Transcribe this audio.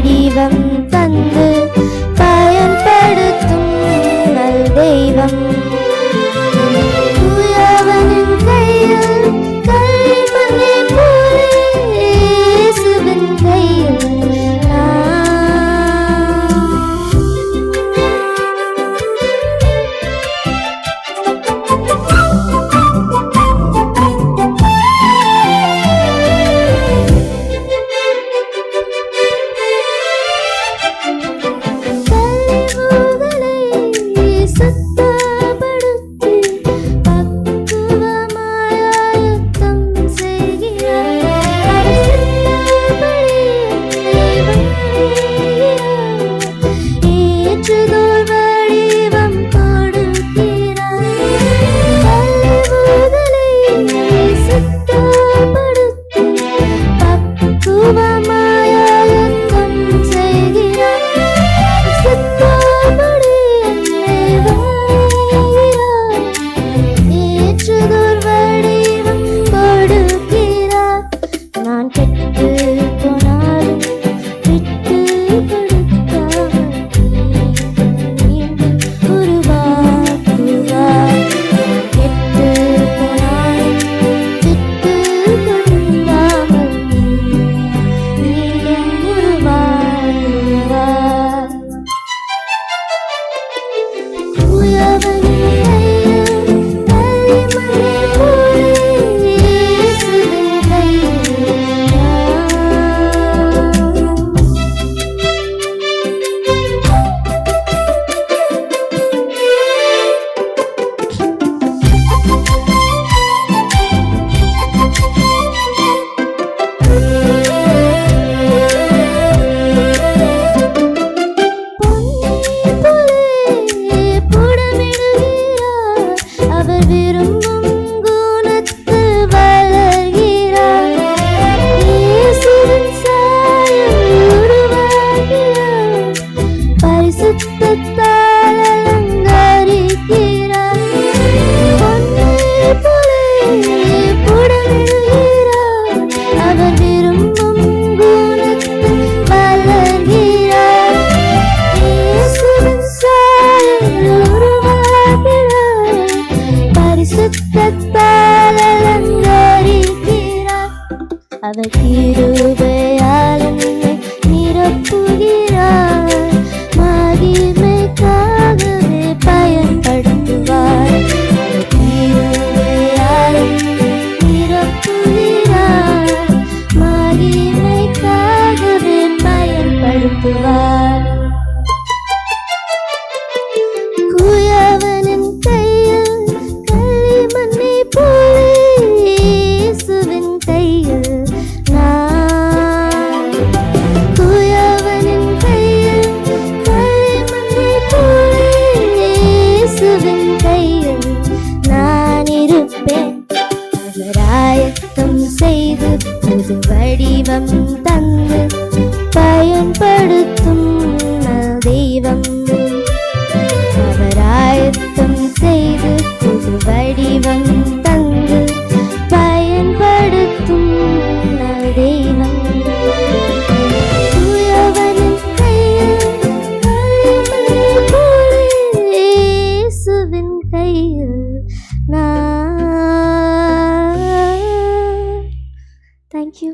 வடிவம் தந்து பயன்படுத்தும் நல் தெய்வம். தூயவனின் கையில் களிமண்ணை போலே இயேசுவின் கையில் அவர் கிருபையால் என்னை நிரப்புகிறார், மகிமைக்காகவே பயன்படுத்துவார். அவர் கிருபையால் என்னை நிரப்புகிறார், மகிமைக்காகவே பயன்படுத்துவார். குயவனின் கையில் களிமண்ணை போலே இயேசுவின் கையில் ஆயத்தம் செய்து புது வடிவம் தந்து பயன்படுத்தும் தெய்வம். அவர் ஆயத்தம் செய்து புது வடிவம் தந்து பயன்படுத்தும் தெய்வம். தூயவனின் கையில் களிமண்ணை போலே இயேசுவின் கையில் Thank you.